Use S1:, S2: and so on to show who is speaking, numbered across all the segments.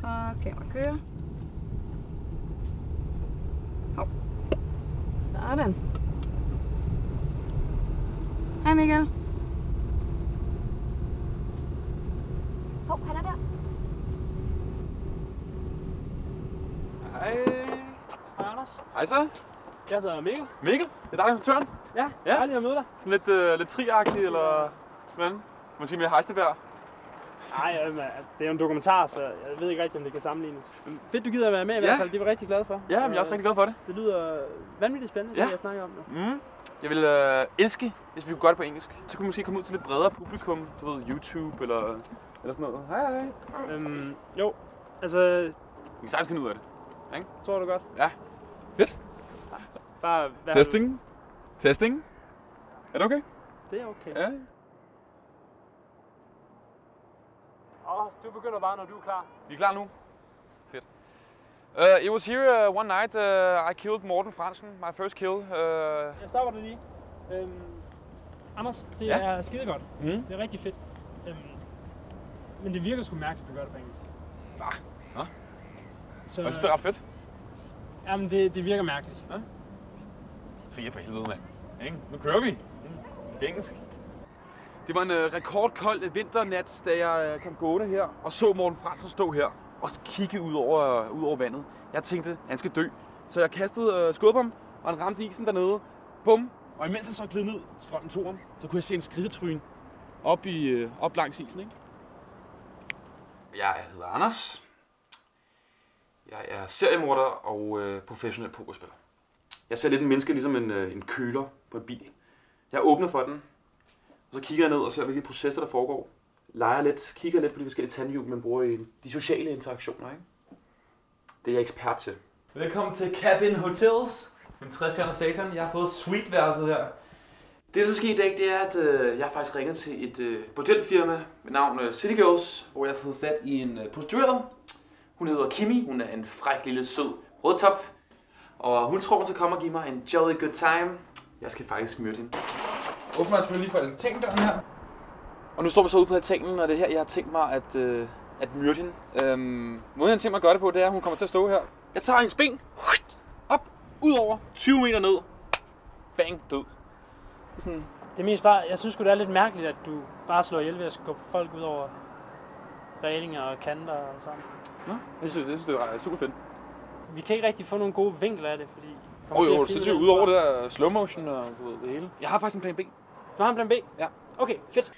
S1: Og kamera kører. Hov. Sådan. Hej Michael.
S2: Hov, han er der.
S3: Hej.
S4: Hej Anders.
S3: Hej så.
S4: Jeg hedder Mikkel.
S3: Mikkel, det er dig, der er instruktøren.
S4: Ja,
S3: Ja.
S4: dejligt at møde dig.
S3: Sådan lidt triagtigt, eller hvordan? Måske mere hejstebær.
S4: Nej, det er jo en dokumentar, så jeg ved ikke rigtig, om det kan sammenlignes. Men fedt, du gider at være med i hvert fald. Det er vi rigtig glade for.
S3: Ja, men jeg er også rigtig glad for det.
S4: Det lyder vanvittigt spændende, det jeg snakker om nu.
S3: Jeg vil elske, hvis vi kunne gøre det på engelsk. Så kunne vi måske komme ud til lidt bredere publikum. Du ved, YouTube eller sådan noget. Hej.
S4: Jo, altså...
S3: Vi kan sagtens finde ud af det. Ikke?
S4: Tror du godt?
S3: Ja. Fedt.
S4: Bare...
S3: Testing. Er det okay?
S4: Det er okay.
S3: Ja.
S4: Du begynder bare, når du er klar.
S3: Vi er klar nu. Fedt. It was here one night I killed Morten Fransen, my first kill.
S4: Jeg stopper dig lige. Anders, det er skidegodt. Det er rigtig fedt. Men det virker sgu mærkeligt, at du gør det på engelsk.
S3: Nå.
S4: Så,
S3: Jeg synes, det er ret fedt.
S4: Jamen, det virker mærkeligt.
S3: Ja. Fri for helvede, mand. Ikke? Nu kører vi. Det er engelsk. Det var en rekordkold vinternat, da jeg kom gående her og så Morten Fransen stå her og kigge ud over vandet. Jeg tænkte, han skal dø. Så jeg kastede skub på ham, og han ramte isen dernede. Bum! Og imens han så gled ned, strømmen tog ham, så kunne jeg se en skridtetryn op langs isen, ikke? Jeg hedder Anders. Jeg er seriemorder og professionel pokerspiller. Jeg ser lidt en menneske ligesom en køler på en bil. Jeg åbner for den, og så kigger jeg ned og ser, hvilke processer der foregår. Leger lidt, kigger lidt på de forskellige tandhjul, man bruger i de sociale interaktioner, ikke? Det er jeg ekspert til. Velkommen til Cabin Hotels. Min 60-stjerners satan. Jeg har fået suite-værelset her. Det, der sker i dag, det er, at jeg har faktisk ringet til et bordelfirma med navn City Girls, hvor jeg har fået fat i en prostitueret. Hun hedder Kimi. Hun er en fræk lille sød rødtop. Og hun tror, hun skal komme og give mig en jolly good time. Jeg skal faktisk myrde hende. Åbner jeg selvfølgelig lige for altandøren her. Og nu står vi så ude på altanen, og det er her, jeg har tænkt mig at myrde hende. Måden jeg har tænkt mig at gøre det på, det er, at hun kommer til at stå her. Jeg tager hendes ben, op, ud over, 20 meter ned. Bang, død. Det er sådan...
S4: Det er mest bare, jeg synes det er lidt mærkeligt, at du bare slår ihjel ved at skubbe folk ud over rælinger og kanter og sådan.
S3: Nå, jeg synes det er super fedt.
S4: Vi kan ikke rigtig få nogle gode vinkler af det, fordi...
S3: Jo, sindssygt ud over det der slow motion og du ved, det hele. Jeg har faktisk en plan B.
S4: Du har en plan B?
S3: Ja.
S4: Okay, fedt.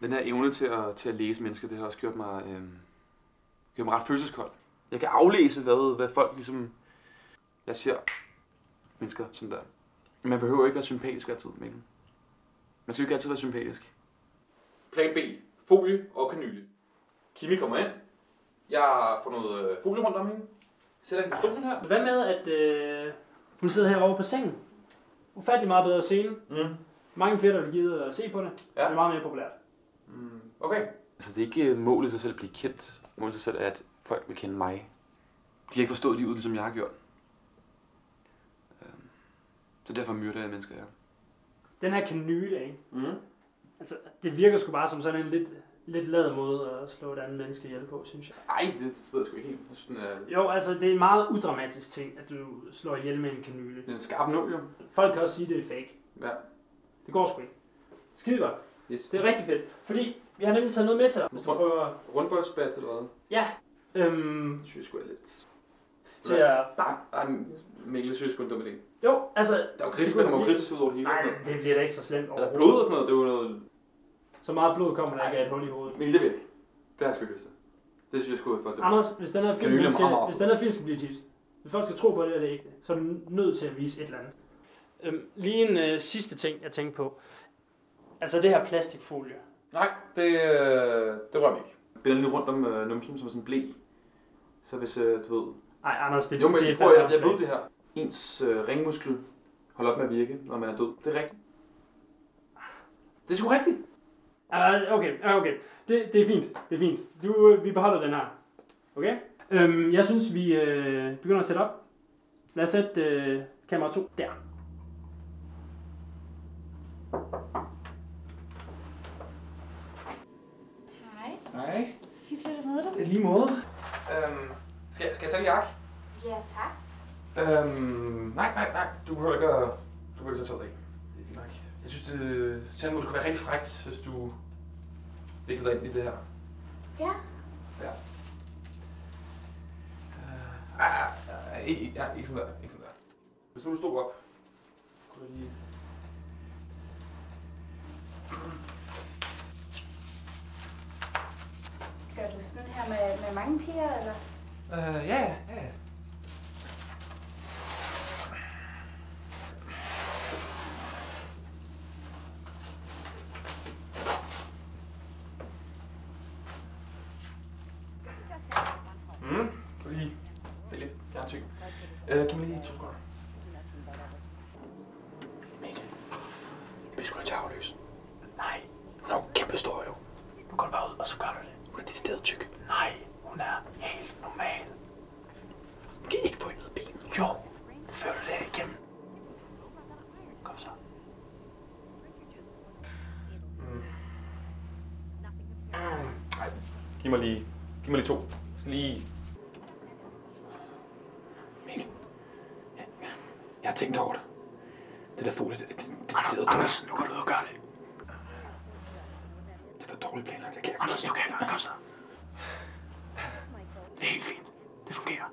S4: Den
S3: her evne til at læse mennesker, det har også gjort mig ret følelseskold. Jeg kan aflæse, hvad folk ligesom... Jeg ser mennesker sådan der. Man behøver ikke være sympatisk altid, Mikkel. Man skal ikke altid være sympatisk. Plan B. Folie og kanyle. Kimi kommer ind. Jeg får noget folie rundt om hende. Sætter hende på stolen her.
S4: Hvad med, at hun sidder herovre på sengen? Ufattelig meget bedre scene. Mange flere, der vil give at se på det. Ja. Det er meget mere populært.
S3: Okay. Altså, det er ikke målet i sig selv at blive kendt. Målet i sig selv er, at folk vil kende mig. De har ikke forstået livet, ligesom jeg har gjort. Så derfor myrder jeg mennesker, ja.
S4: Den her kanyle, ikke? Altså, det virker sgu bare som sådan en lidt lad måde at slå et andet menneske ihjel på, synes jeg.
S3: Ej, det ved jeg sgu ikke helt.
S4: Jo, altså, det er en meget udramatisk ting, at du slår ihjel med en kanyle.
S3: Det er en skarp nål, jo.
S4: Folk kan også sige, at det er fake.
S3: Ja.
S4: Det går sgu ikke. Skide godt.
S3: Yes.
S4: Det er rigtig fedt. Fordi vi har nemlig taget noget med til dig. Hvis du prøver...
S3: Rundboldsbat eller hvad?
S4: Ja.
S3: Det synes jeg sgu er lidt...
S4: Til at...
S3: Mikkel synes sgu en dum idé.
S4: Jo, altså...
S3: Der er jo kris, der kommer jo kris ud over det hele.
S4: Nej, det bliver da ikke så slemt
S3: overhovedet. Eller blod og sådan noget, det er jo noget...
S4: Så meget blod kommer der ikke af et hul i hovedet.
S3: Mikkel, det vil jeg ikke. Det har jeg sgu ikke lyst til. Det synes jeg sgu er for dumt.
S4: Anders, hvis den her film skal blive et hit, hvis folk skal tro på det, er det ikke det, så er du nødt til at vise et eller andet. Lige en sidste ting, jeg tænkte på. Altså det her plastikfolie.
S3: Nej, det rører vi ikke. Binder lige rundt om numsen som sådan en blæ. Så hvis du ved...
S4: Nej, Anders, det
S3: jo, men jeg ved det her. Ens ringmuskel holder op med at virke, når man er død. Det er rigtigt. Det er sgu rigtigt.
S4: Okay. Det er fint. Det er fint. Vi beholder den her. Okay? Jeg synes, vi begynder at sætte op. Lad os sætte kamera 2 der.
S1: Hej.
S3: Hej.
S1: Hyggeligt at møde dig.
S3: Det er lige måde. Skal jeg tage din jakke?
S2: Ja, tak.
S3: Nej. Du behøver ikke at tage tøjet af. Det er fint nok. Jeg synes, det kunne være rigtig frækt, hvis du viklede dig ind i det her.
S2: Ja.
S3: Ja. Ikke sådan der. Hvis nu du stod op, kunne jeg lige...
S2: Gør du sådan her med mange piger, eller?
S3: Ja. Kan du lige se lidt fjernsyn? Giv mig lige 2 sekunder. Mikkel, vi skulle til afløs. Nej, hun er jo kæmpe stor jo. Du går bare ud, og så gør du det. Hun er decideret tyk. Nej, hun er helt normal. Du kan ikke få hende ud af bilen. Jo, fører du det her igennem. Kom så. Nej, giv mig lige 2. Lige. Mikkel. Jeg har tænkt over det. Det der fugle, det stedet. Anders, nu går du ud og gør det. Det er for dårligt planlagt, jeg kan. Anders, du kan gøre. Kom så. Det er helt fint. Det fungerer.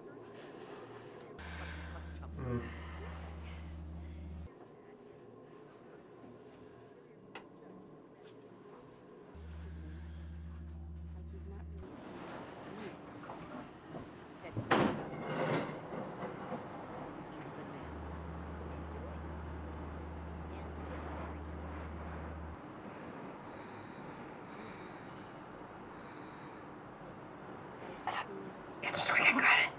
S3: Jeg tror sgu ikke, han gør det.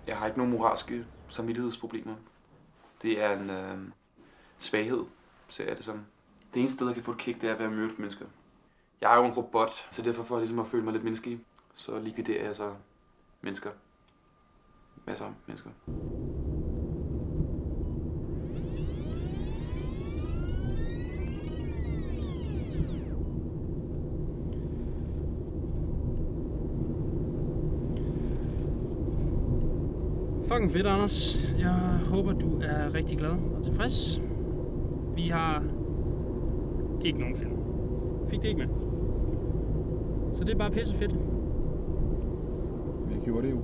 S3: Jeg har ikke nogen moralske samvittighedsproblemer. Det er en svaghed, ser jeg det som. Det eneste sted, jeg kan få et kick, det er at være mødt mennesker. Jeg er jo en robot, så derfor for ligesom at føle mig lidt menneskelig, så likviderer jeg så mennesker. Masser af mennesker.
S4: Fucking fedt, Anders. Jeg håber, du er rigtig glad og tilfreds. Vi har ikke nogen film. Fik det ikke med. Så det er bare pisse fedt.
S3: Jeg gjorde det jo.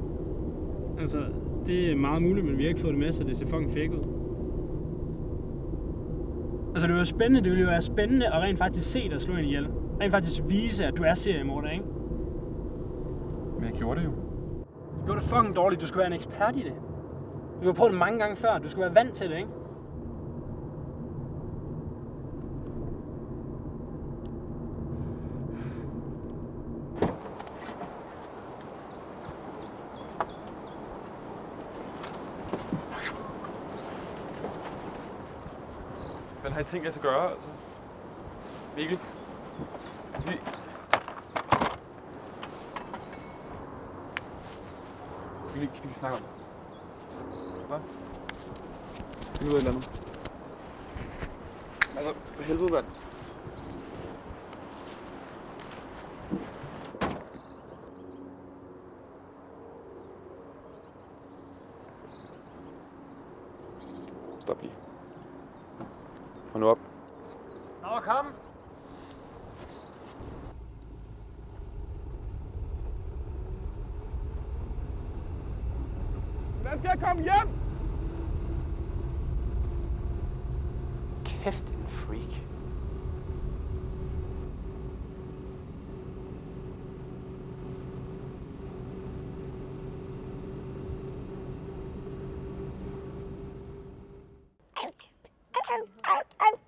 S4: Altså, det er meget muligt, men vi har ikke fået det med, så det ser fucking fake ud. Altså, det var spændende. Det ville jo være spændende at rent faktisk se dig slå en ihjel. Rent faktisk vise, at du er seriemorder, ikke?
S3: Men jeg gjorde det jo.
S4: Du gjorde det fucking dårligt. Du skulle være en ekspert i det. Du har prøvet det mange gange før. Du skulle være vant til det, ikke?
S3: Hvad har I tænkt jer til at gøre, altså? Mikkel? Sig... Vi kan snakke om det. Hvad? Find ud af et eller andet. Altså, for helvede, mand. Stop lige. Hold nu op.
S4: Nå, kom!
S3: Hvordan skal jeg komme hjem?
S5: Kæft, en freak.
S2: Au.